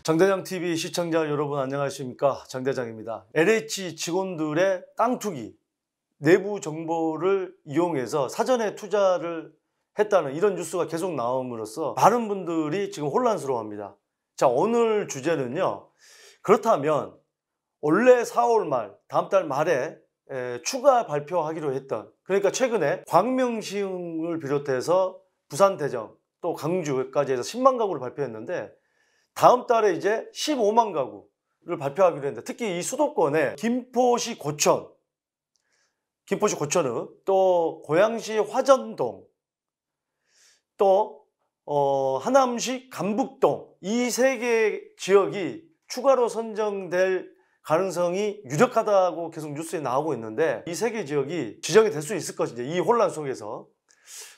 장대장 TV 시청자 여러분 안녕하십니까? 장대장입니다. LH 직원들의 땅 투기, 내부 정보를 이용해서 사전에 투자를 했다는 이런 뉴스가 계속 나옴으로써 많은 분들이 지금 혼란스러워합니다. 자, 오늘 주제는요. 그렇다면 원래 4월 말, 다음 달 말에 추가 발표하기로 했던, 그러니까 최근에 광명시흥을 비롯해서 부산, 대전, 또 강주까지 해서 10만 가구를 발표했는데 다음 달에 이제 15만 가구를 발표하기로 했는데, 특히 이 수도권에 김포시 고천, 김포시 고천읍, 또 고양시 화전동, 또 하남시 감북동, 이 세 개 지역이 추가로 선정될 가능성이 유력하다고 계속 뉴스에 나오고 있는데, 이 세 개 지역이 지정이 될 수 있을 것인지, 이 혼란 속에서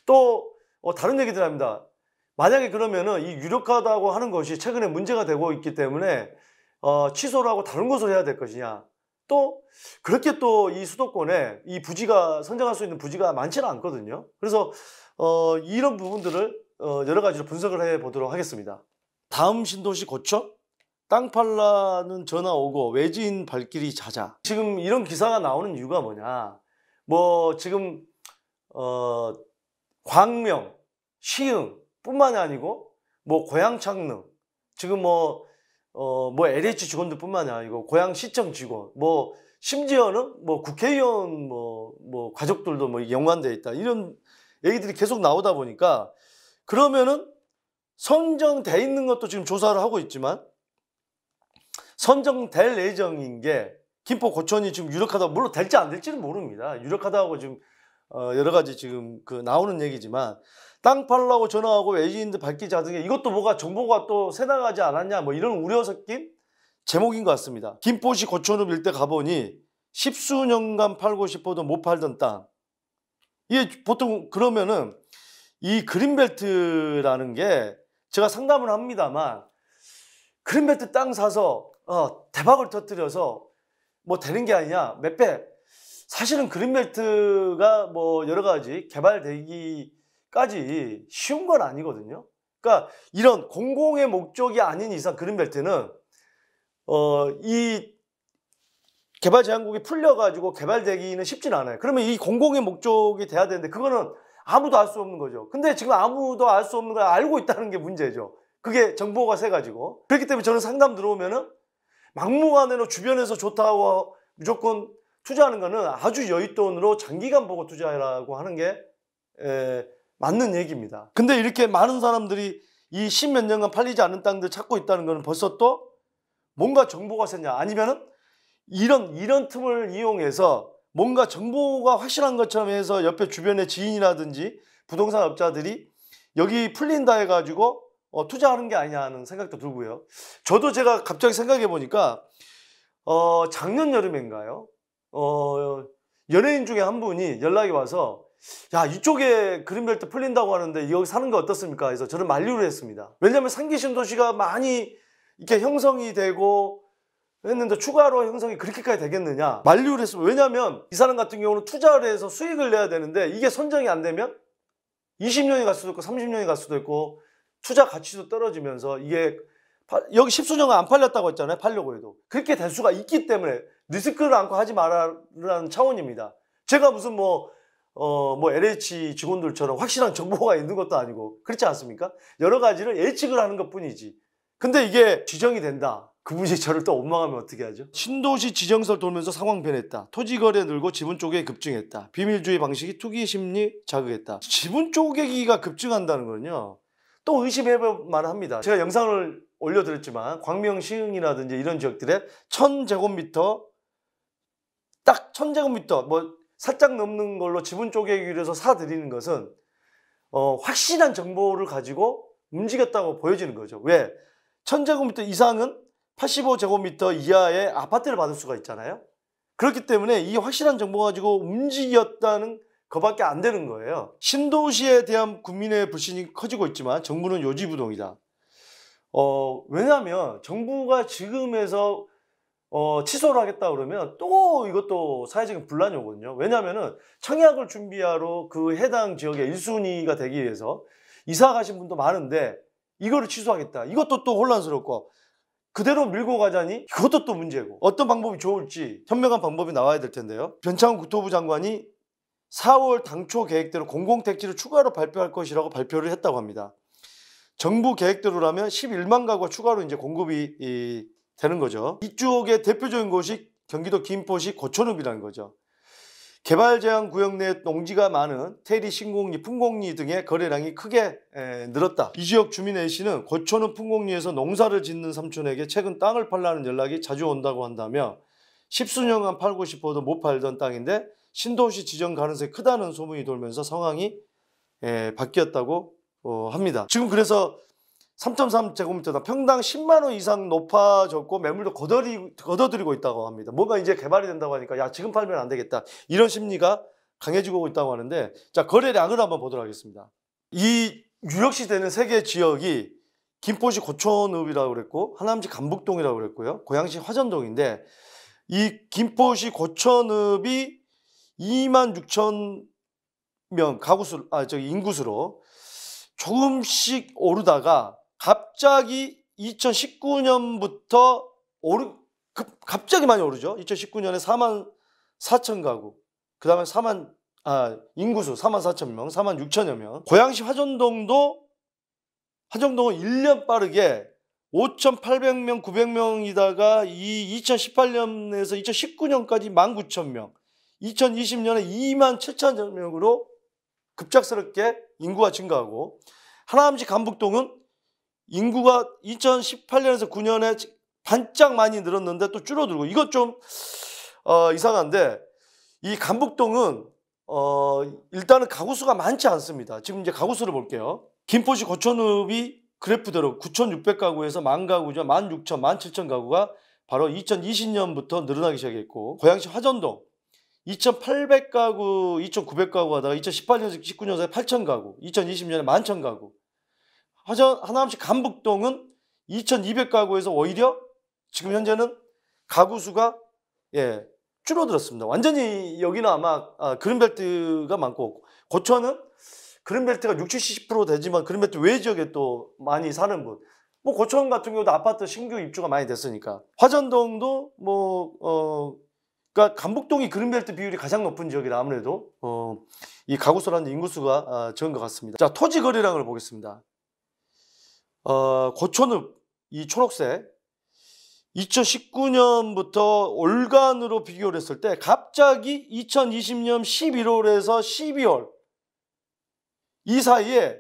또 다른 얘기들 합니다. 만약에 그러면은 이 유력하다고 하는 것이 최근에 문제가 되고 있기 때문에 취소를 하고 다른 곳으로 해야 될 것이냐, 또 그렇게 또 이 수도권에 이 부지가 선정할 수 있는 부지가 많지는 않거든요. 그래서 이런 부분들을 여러 가지로 분석을 해 보도록 하겠습니다. 다음 신도시 고쳐? 땅 팔라는 전화 오고 외지인 발길이 잦아. 지금 이런 기사가 나오는 이유가 뭐냐, 뭐 지금 광명, 시흥 뿐만이 아니고 뭐 고양 창릉, 지금 뭐 LH 직원들 뿐만이 아니고 고양시청 직원, 뭐 심지어는 뭐 국회의원 뭐 가족들도 뭐 연관되어 있다, 이런 얘기들이 계속 나오다 보니까, 그러면은 선정돼 있는 것도 지금 조사를 하고 있지만 선정될 예정인 게 김포 고천이 지금 유력하다고, 물론 될지 안 될지는 모릅니다. 유력하다고 지금 여러 가지 지금 나오는 얘기지만, 땅 팔라고 전화하고 외지인들 발길이 잦은 게 이것도 뭐가 정보가 또 새나가지 않았냐, 뭐 이런 우려 섞인 제목인 것 같습니다. 김포시 고천읍 일대 가보니 십수년간 팔고 싶어도 못 팔던 땅. 이게 보통 그러면은 이 그린벨트라는 게, 제가 상담을 합니다만 그린벨트 땅 사서 대박을 터뜨려서 뭐 되는 게 아니냐, 몇 배. 사실은 그린벨트가 뭐 여러 가지 개발되기까지 쉬운 건 아니거든요. 그러니까 이런 공공의 목적이 아닌 이상 그린벨트는 이 개발 제한국이 풀려가지고 개발되기는 쉽진 않아요. 그러면 이 공공의 목적이 돼야 되는데 그거는 아무도 알 수 없는 거죠. 근데 지금 아무도 알 수 없는 걸 알고 있다는 게 문제죠. 그게 정보가 세가지고. 그렇기 때문에 저는 상담 들어오면은 막무가내로 주변에서 좋다고 무조건 투자하는 거는 아주 여윳돈으로 장기간 보고 투자하라고 하는 게 맞는 얘기입니다. 근데 이렇게 많은 사람들이 이 10몇 년간 팔리지 않은 땅들 찾고 있다는 거는 벌써 또 뭔가 정보가 샜냐, 아니면은 이런 틈을 이용해서 뭔가 정보가 확실한 것처럼 해서 옆에 주변의 지인이라든지 부동산 업자들이 여기 풀린다 해가지고 투자하는 게 아니냐 하는 생각도 들고요. 저도 제가 갑자기 생각해 보니까 작년 여름인가요? 연예인 중에 한 분이 연락이 와서, 야, 이쪽에 그린벨트 풀린다고 하는데 여기 사는 거 어떻습니까? 해서 저는 만류를 했습니다. 왜냐하면 상기 신도시가 많이 이렇게 형성이 되고 했는데 추가로 형성이 그렇게까지 되겠느냐, 만류를 했습니다. 왜냐하면 이 사람 같은 경우는 투자를 해서 수익을 내야 되는데 이게 선정이 안 되면 20년이 갈 수도 있고 30년이 갈 수도 있고 투자 가치도 떨어지면서, 이게 여기 십수년간 안 팔렸다고 했잖아요. 팔려고 해도 그렇게 될 수가 있기 때문에 리스크를 안고 하지 말라는 차원입니다. 제가 무슨 뭐 LH 직원들처럼 확실한 정보가 있는 것도 아니고 그렇지 않습니까? 여러 가지를 예측을 하는 것 뿐이지. 근데 이게 지정이 된다, 그분이 저를 또 원망하면 어떻게 하죠? 신도시 지정설 돌면서 상황 변했다. 토지거래 늘고 지분 쪼개기 급증했다. 비밀주의 방식이 투기 심리 자극했다. 지분 쪼개기가 급증한다는 건요, 또 의심해볼 만합니다. 제가 영상을 올려드렸지만 광명, 시흥이라든지 이런 지역들에 1000제곱미터, 딱 1000제곱미터 뭐 살짝 넘는 걸로 지분 쪼개기를 해서 사들이는 것은 확실한 정보를 가지고 움직였다고 보여지는 거죠. 왜? 1000제곱미터 이상은 85제곱미터 이하의 아파트를 받을 수가 있잖아요. 그렇기 때문에 이 확실한 정보 가지고 움직였다는 그밖에 안 되는 거예요. 신도시에 대한 국민의 불신이 커지고 있지만 정부는 요지부동이다. 왜냐하면 정부가 지금에서 취소를 하겠다 그러면 또 이것도 사회적인 분란이 오거든요. 왜냐하면은 청약을 준비하러 그 해당 지역의 1순위가 되기 위해서 이사 가신 분도 많은데 이거를 취소하겠다, 이것도 또 혼란스럽고, 그대로 밀고 가자니 이것도 또 문제고, 어떤 방법이 좋을지 현명한 방법이 나와야 될 텐데요. 변창흠 국토부 장관이 4월 당초 계획대로 공공택지를 추가로 발표할 것이라고 발표를 했다고 합니다. 정부 계획대로라면 11만 가구가 추가로 이제 공급이 되는 거죠. 이쪽의 대표적인 곳이 경기도 김포시 고촌읍이라는 거죠. 개발 제한 구역 내 농지가 많은 태리, 신공리, 풍곡리 등의 거래량이 크게 늘었다. 이 지역 주민 A씨는 고촌읍 풍곡리에서 농사를 짓는 삼촌에게 최근 땅을 팔라는 연락이 자주 온다고 한다며 십수년간 팔고 싶어도 못 팔던 땅인데 신도시 지정 가능성이 크다는 소문이 돌면서 상황이 바뀌었다고 합니다. 지금 그래서 3.3제곱미터당 평당 10만 원 이상 높아졌고 매물도 걷어들이고 있다고 합니다. 뭔가 이제 개발이 된다고 하니까 야, 지금 팔면 안 되겠다, 이런 심리가 강해지고 있다고 하는데, 자, 거래량을 한번 보도록 하겠습니다. 이 유력시 되는 세 개 지역이 김포시 고촌읍이라고 그랬고, 하남시 감북동이라고 그랬고요, 고양시 화전동인데, 이 김포시 고촌읍이 26,000명 가구수, 인구수로 조금씩 오르다가 갑자기 2019년부터 갑자기 많이 오르죠. 2019년에 44,000가구, 그 다음에 인구수 44,000명, 46,000여 명. 고양시 화전동은 1년 빠르게 5,800명, 900명이다가 이 2018년에서 2019년까지 19,000명, 2020년에 27,000명으로 급작스럽게 인구가 증가하고, 하남시 감북동은 인구가 2018년에서 9년에 반짝 많이 늘었는데 또 줄어들고, 이것 좀 이상한데, 이 감북동은 일단은 가구수가 많지 않습니다. 지금 이제 가구수를 볼게요. 김포시 고촌읍이 그래프대로 9,600가구에서 10,000가구죠. 16,000, 17,000가구가 바로 2020년부터 늘어나기 시작했고, 고양시 화전동 2,800가구, 2,900가구 하다가 2018년에서 19년에 8,000가구, 2020년에 11,000가구. 하남시 감북동은 2,200가구에서 오히려 지금 현재는 가구 수가 줄어들었습니다. 완전히 여기는 아마 그린벨트가 많고, 고촌은 그린벨트가 60~70% 되지만 그린벨트 외 지역에 또 많이 사는 분, 뭐 고촌 같은 경우도 아파트 신규 입주가 많이 됐으니까. 화전동도 그러니까 감북동이 그린벨트 비율이 가장 높은 지역이라 아무래도 이 가구수라는 인구수가 적은 것 같습니다. 자, 토지 거래량을 보겠습니다. 고촌읍 이 초록색 2019년부터 올간으로 비교를 했을 때 갑자기 2020년 11월에서 12월 이 사이에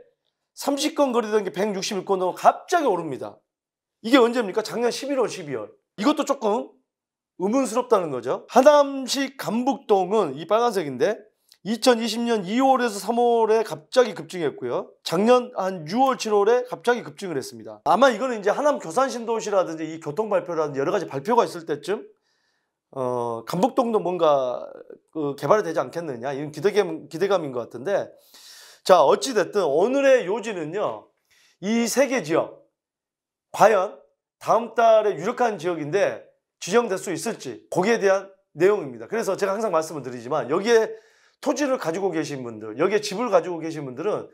30건 거래된 게 161건으로 갑자기 오릅니다. 이게 언제입니까? 작년 11월, 12월. 이것도 조금 의문스럽다는 거죠. 하남시 감북동은 이 빨간색인데 2020년 2월에서 3월에 갑자기 급증했고요. 작년 한 6월, 7월에 갑자기 급증을 했습니다. 아마 이거는 이제 하남 교산신도시라든지 이 교통발표라든지 여러 가지 발표가 있을 때쯤 감북동도 뭔가 개발이 되지 않겠느냐, 이런 기대감인 것 같은데, 자, 어찌됐든 오늘의 요지는요, 이 세 개 지역 과연 다음 달에 유력한 지역인데 지정될 수 있을지, 거기에 대한 내용입니다. 그래서 제가 항상 말씀을 드리지만 여기에 토지를 가지고 계신 분들, 여기에 집을 가지고 계신 분들은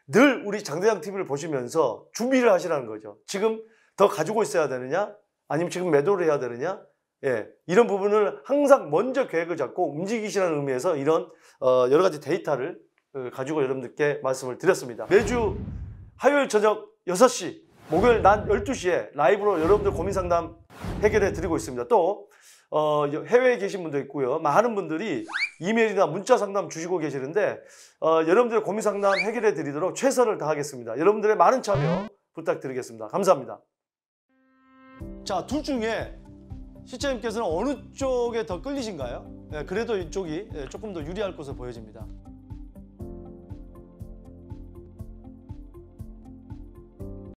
늘 우리 장대장 TV를 보시면서 준비를 하시라는 거죠. 지금 더 가지고 있어야 되느냐, 아니면 지금 매도를 해야 되느냐, 이런 부분을 항상 먼저 계획을 잡고 움직이시라는 의미에서 이런 여러 가지 데이터를 가지고 여러분들께 말씀을 드렸습니다. 매주 화요일 저녁 6시, 목요일 낮 12시에 라이브로 여러분들 고민 상담 해결해 드리고 있습니다. 또 해외에 계신 분도 있고요. 많은 분들이 이메일이나 문자 상담 주시고 계시는데 여러분들의 고민 상담 해결해 드리도록 최선을 다하겠습니다. 여러분들의 많은 참여 부탁드리겠습니다. 감사합니다. 자, 둘 중에 시청자님께서는 어느 쪽에 더 끌리신가요? 그래도 이쪽이 조금 더 유리할 것으로 보여집니다.